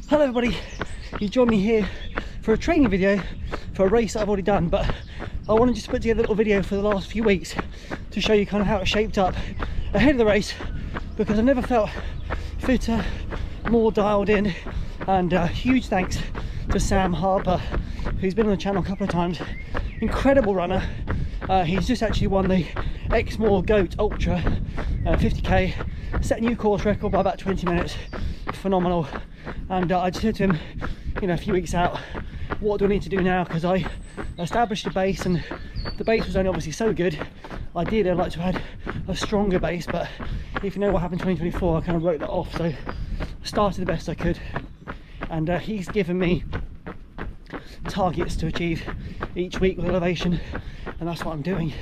Hello everybody, you join me here for a training video for a race that I've already done, but I wanted just to put together a little video for the last few weeks to show you kind of how it shaped up ahead of the race, because I've never felt fitter, more dialed in. And huge thanks to Sam Harper, who's been on the channel a couple of times. Incredible runner. He's just actually won the Exmoor Goat Ultra 50k, set a new course record by about 20 minutes. Phenomenal. And I just said to him, you know, a few weeks out, what do I need to do now? Because I established a base and the base was only obviously so good. Ideally I'd like to have had a stronger base, but if you know what happened in 2024, I kind of wrote that off. So I started the best I could, and he's given me targets to achieve each week with elevation, and that's what I'm doing.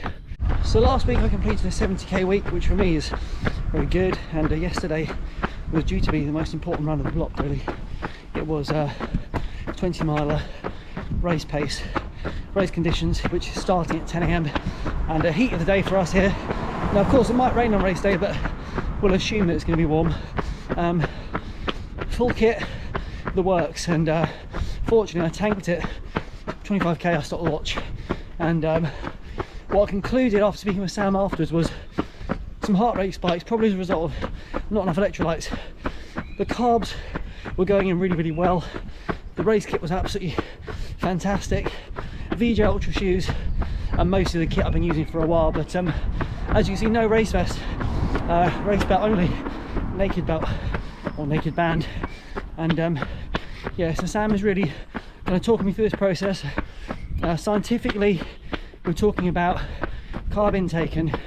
So last week I completed a 70k week, which for me is very good, and yesterday was due to be the most important run of the block really. It was a 20 miler race pace, race conditions, which is starting at 10 AM and a heat of the day for us here. Now of course it might rain on race day, but we'll assume that it's going to be warm. Full kit, the works, and fortunately I tanked it 25k. I stopped the watch, and what I concluded after speaking with Sam afterwards was some heart rate spikes, probably as a result of not enough electrolytes. The carbs were going in really well. The race kit was absolutely fantastic. VJ Ultra shoes and most of the kit I've been using for a while, but as you can see, no race vest, race belt only, naked belt or naked band. And yeah, so Sam is really kind of talking me through this process. Scientifically, we're talking about carb intake and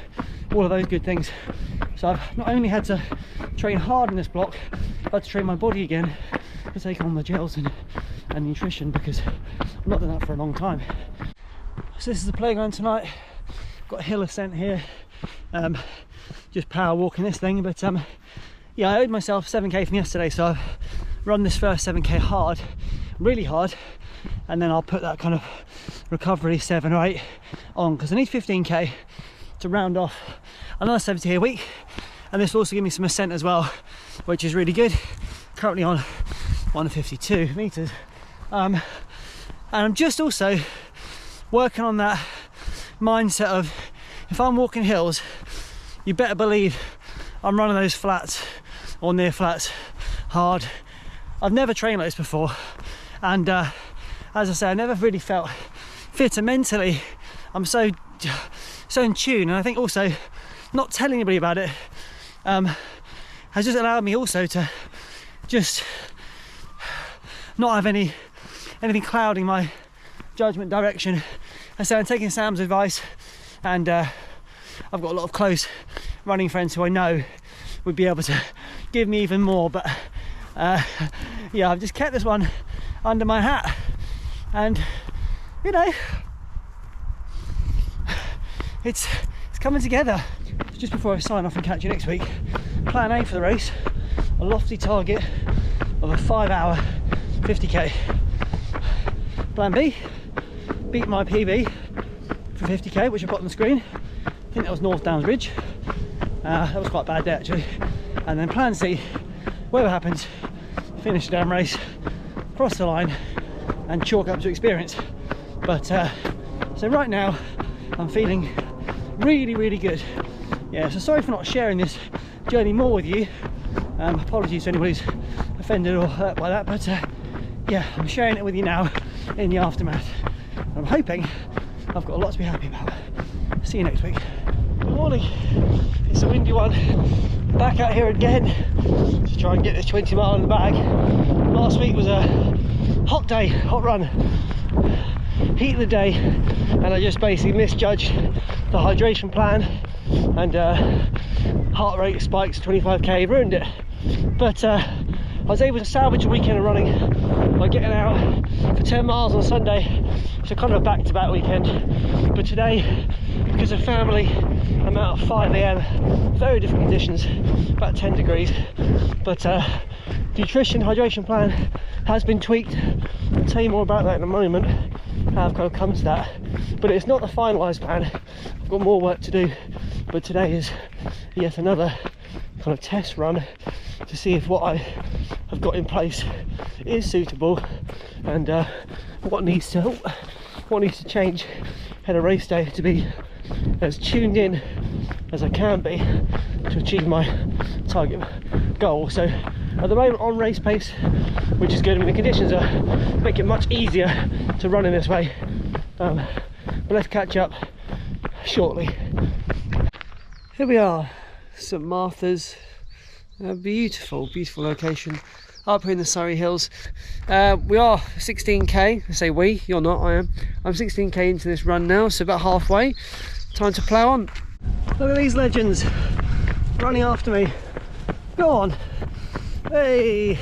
all of those good things. So I've not only had to train hard in this block, I've had to train my body again to take on the gels and nutrition, because I've not done that for a long time. So this is the playground tonight. Got a hill ascent here, just power walking this thing, but yeah, I owed myself 7k from yesterday, so I've run this first 7k hard, really hard, and then I'll put that kind of recovery 7 or 8 on, because I need 15k to round off another 70k a week, and this will also give me some ascent as well, which is really good. Currently on 152 meters, and I'm just also working on that mindset of, if I'm walking hills, you better believe I'm running those flats or near flats hard. I've never trained like this before, and as I say, I never really felt fitter mentally. I'm so in tune, and I think also not telling anybody about it has just allowed me also to just not have anything clouding my judgment direction. And so I'm taking Sam's advice, and I've got a lot of close running friends who I know would be able to give me even more, but yeah, I've just kept this one under my hat, and you know, it's coming together. Just before I sign off and catch you next week, plan A for the race, a lofty target of a 5-hour 50k. Plan B, beat my PB for 50k, which I put on the screen. I think that was North Downs Ridge. That was quite a bad day actually. And then plan C, whatever happens, finish the damn race, cross the line, and chalk up to experience. But so right now I'm feeling really good. Yeah, so sorry for not sharing this journey more with you. Apologies to anybody who's offended or hurt by that, but yeah, I'm sharing it with you now in the aftermath. I'm hoping I've got a lot to be happy about. See you next week. Good morning. It's a windy one. Back out here again to try and get this 20 mile in the bag. Last week was a hot day, hot run, heat of the day, and I just basically misjudged the hydration plan, and heart rate spikes 25k, ruined it. But I was able to salvage a weekend of running by getting out for 10 miles on Sunday, so kind of a back-to-back weekend. But today, because of family, I'm out at 5 AM, very different conditions, about 10 degrees, but nutrition, hydration plan has been tweaked. I'll tell you more about that in a moment, how I've kind of come to that. But it's not the finalised plan, I've got more work to do. But today is yet another kind of test run to see if what I I've got in place is suitable, and what needs to change ahead of race day to be as tuned in as I can be to achieve my target goal. So at the moment on race pace, which is good. I mean, the conditions make it much easier to run in this way, but let's catch up shortly. Here we are, St Martha's, a beautiful location up here in the Surrey Hills. We are 16k, I say we, you're not, I am. I'm 16k into this run now, so about halfway. Time to plough on. Look at these legends running after me. Go on. Hey.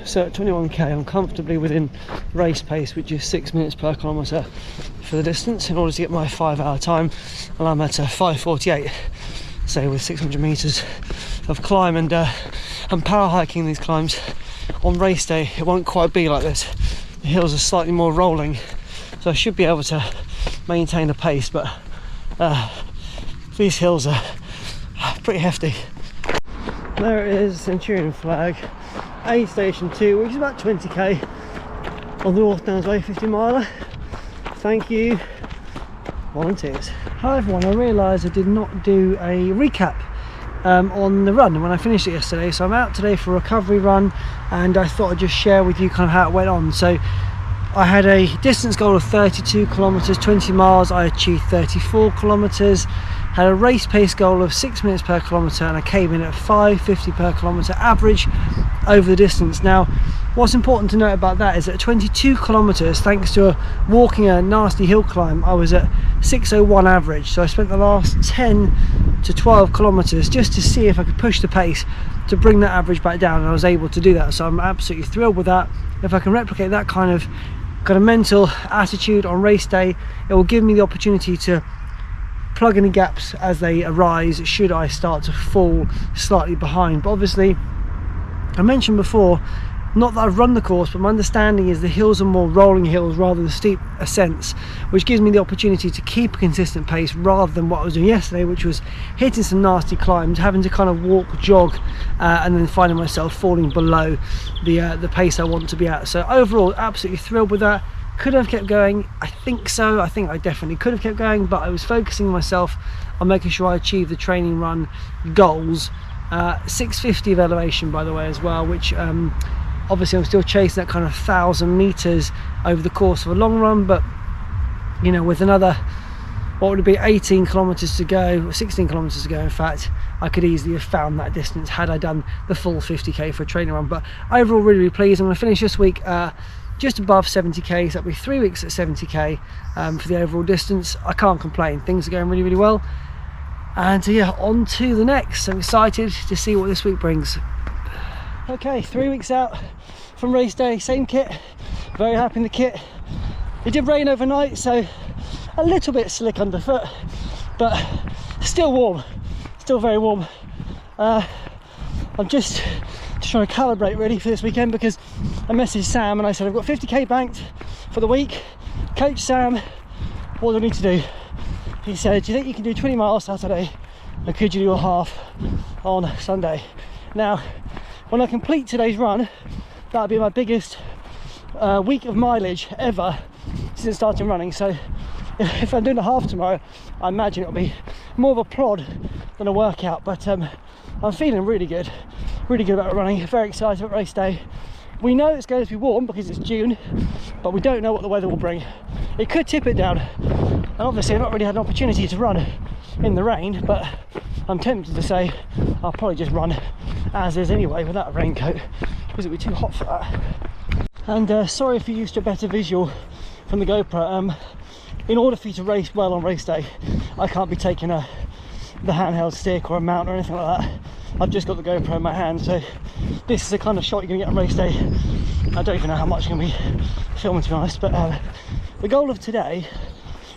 So at 21k, I'm comfortably within race pace, which is 6 minutes per kilometre for the distance. In order to get my 5-hour time, and I'm at 5:48. So with 600 metres of climb, and I'm power hiking these climbs. On race day, it won't quite be like this. The hills are slightly more rolling, so I should be able to maintain a pace, but these hills are pretty hefty. There it is, Centurion flag, A Station 2, which is about 20k on the North Downs Way 50 miler. Thank you, volunteers. Hi everyone, I realised I did not do a recap on the run when I finished it yesterday, so I'm out today for a recovery run, and I thought I'd just share with you kind of how it went on. So I had a distance goal of 32 kilometres, 20 miles, I achieved 34 kilometres, had a race pace goal of 6 minutes per kilometre, and I came in at 5:50 per kilometre average over the distance. Now, what's important to note about that is that at 22 kilometres, thanks to walking a nasty hill climb, I was at 6:01 average. So I spent the last 10 to 12 kilometres just to see if I could push the pace to bring that average back down, and I was able to do that. So I'm absolutely thrilled with that. If I can replicate that kind of mental attitude on race day, it will give me the opportunity to plug any gaps as they arise should I start to fall slightly behind. But obviously, I mentioned before, not that I've run the course, but my understanding is the hills are more rolling hills rather than steep ascents, which gives me the opportunity to keep a consistent pace rather than what I was doing yesterday, which was hitting some nasty climbs, having to kind of walk, jog, and then finding myself falling below the pace I want to be at. So overall, absolutely thrilled with that. Could have kept going? I think so. I think I definitely could have kept going, but I was focusing myself on making sure I achieved the training run goals. 650 of elevation, by the way, as well, which obviously I'm still chasing that kind of 1,000 meters over the course of a long run, but you know, with another, what would it be, 18 kilometers to go, or 16 kilometers to go, in fact, I could easily have found that distance had I done the full 50k for a training run. But overall, really pleased. I'm going to finish this week just above 70k, so that'll be 3 weeks at 70k for the overall distance. I can't complain, things are going really well, and yeah, on to the next. I'm excited to see what this week brings. Okay, 3 weeks out from race day, same kit, very happy in the kit. It did rain overnight, so a little bit slick underfoot, but still warm, still very warm. I'm just trying to calibrate really for this weekend, because I messaged Sam and I said I've got 50k banked for the week. Coach Sam, what do I need to do? He said, do you think you can do 20 miles Saturday, or could you do a half on Sunday? Now, when I complete today's run, that'll be my biggest week of mileage ever since starting running. So if I'm doing a half tomorrow, I imagine it'll be more of a plod than a workout, but I'm feeling really good about running, very excited about race day. We know it's going to be warm because it's June, but we don't know what the weather will bring. It could tip it down, and obviously I've not really had an opportunity to run in the rain, but I'm tempted to say I'll probably just run as is anyway without a raincoat, because it'll be too hot for that. And sorry if you're used to a better visual from the GoPro. In order for you to race well on race day, I can't be taking the handheld stick or a mount or anything like that. I've just got the GoPro in my hand, so this is the kind of shot you're going to get on race day. I don't even know how much I'm going to be filming, to be honest, but the goal of today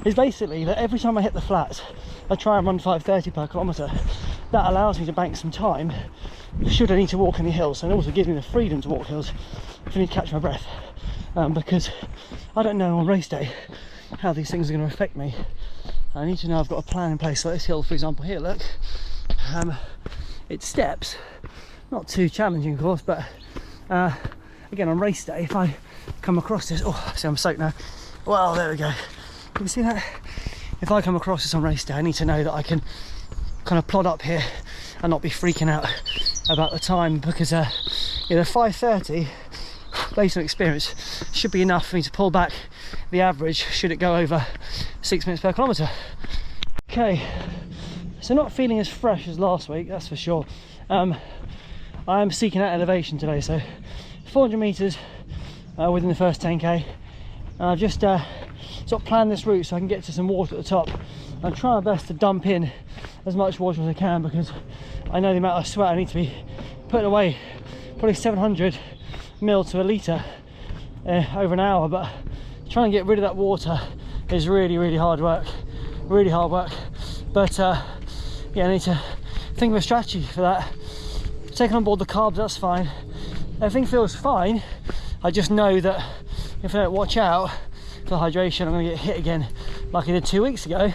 is basically that every time I hit the flats, I try and run 5:30 per kilometre. That allows me to bank some time should I need to walk any hills, and also gives me the freedom to walk hills if I need to catch my breath, because I don't know on race day how these things are going to affect me. I need to know I've got a plan in place. Like this hill, for example, here, look, it steps not too challenging of course, but again on race day, if I come across this, oh, see I'm soaked now. Well, there we go. Can you see that? If I come across this on race day, I need to know that I can kind of plod up here and not be freaking out about the time, because you know, 5:30 based on experience should be enough for me to pull back the average should it go over 6 minutes per kilometre. Okay, so not feeling as fresh as last week, that's for sure. I am seeking out elevation today, so 400 metres within the first 10k. I've just sort of planned this route so I can get to some water at the top. I'm trying my best to dump in as much water as I can, because I know the amount of sweat I need to be putting away, probably 700 ml to a litre over an hour, but trying to get rid of that water is really hard work, but yeah, I need to think of a strategy for that. Taking on board the carbs, that's fine, everything feels fine. I just know that if I don't watch out for hydration, I'm going to get hit again like I did 2 weeks ago,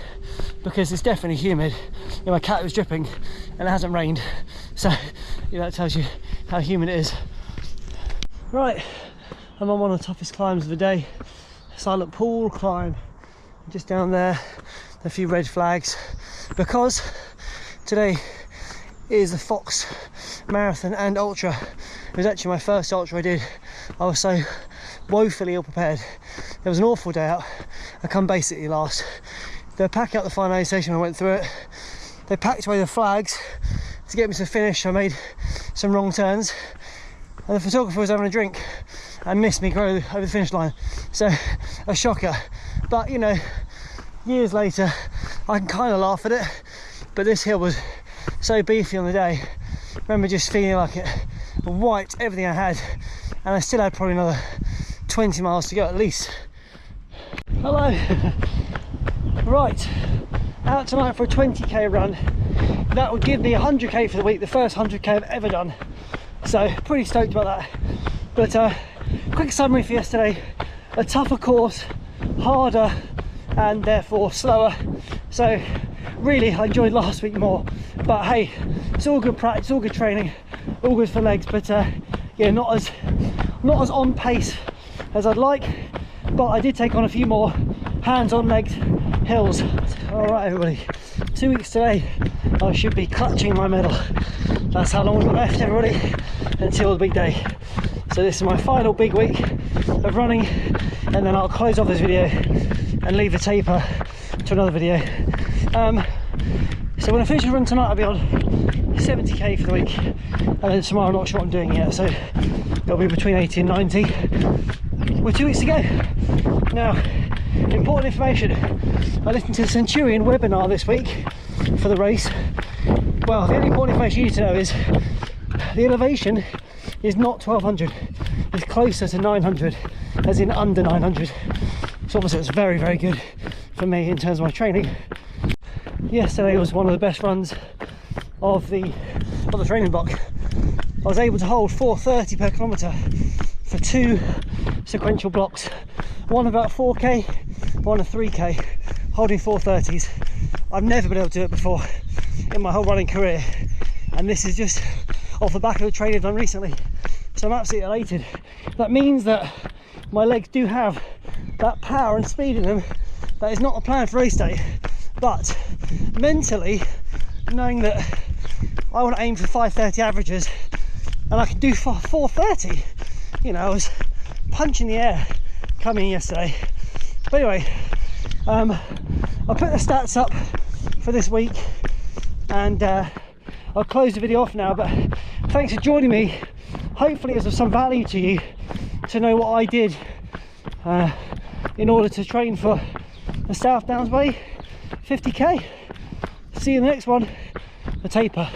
because it's definitely humid. You know, my cat was dripping and it hasn't rained, so you know, that tells you how humid it is. Right, I'm on one of the toughest climbs of the day, Silent Pool climb. Just down there, a few red flags, because today is the Fox Marathon and Ultra. It was actually my first Ultra I did. I was so woefully ill prepared. There was an awful day out. I come basically last. They packed out the finalisation, I went through it. They packed away the flags to get me to the finish. I made some wrong turns, and the photographer was having a drink and missed me go over the finish line. So a shocker, but you know, years later I can kind of laugh at it. But this hill was so beefy on the day. I remember just feeling like it wiped everything I had, and I still had probably another 20 miles to go at least. Hello. Right, out tonight for a 20k run. That would give me 100k for the week, the first 100k I've ever done, so pretty stoked about that. But quick summary for yesterday: a tougher course, harder and therefore slower, so really I enjoyed last week more. But hey, it's all good practice, all good training, all good for legs, but yeah, not as on pace as I'd like, but I did take on a few more hands-on legged hills. All right everybody, 2 weeks today I should be clutching my medal. That's how long we've got left, everybody, until the big day. So this is my final big week of running, and then I'll close off this video and leave the taper to another video. So when I finish the run tonight, I'll be on 70k for the week, and then tomorrow I'm not sure what I'm doing yet, so it'll be between 80 and 90 with 2 weeks to go. Now, important information: I listened to the Centurion webinar this week for the race. Well, the only important information you need to know is the elevation is not 1200, it's closer to 900, as in under 900. So obviously it's very good for me in terms of my training. Yesterday was one of the best runs of the training block. I was able to hold 4:30 per kilometre for 2 sequential blocks, one about 4k, one a 3k, holding 4:30s. I've never been able to do it before in my whole running career, and this is just off the back of the training I've done recently, so I'm absolutely elated. That means that my legs do have that power and speed in them. That is not a plan for race day, but mentally knowing that I want to aim for 5:30 averages and I can do 4:30, you know, I was punching the air coming in yesterday. But anyway, I'll put the stats up for this week, and I'll close the video off now. But thanks for joining me. Hopefully it's of some value to you to know what I did in order to train for the South Downs Way 50k. See you in the next one, the taper.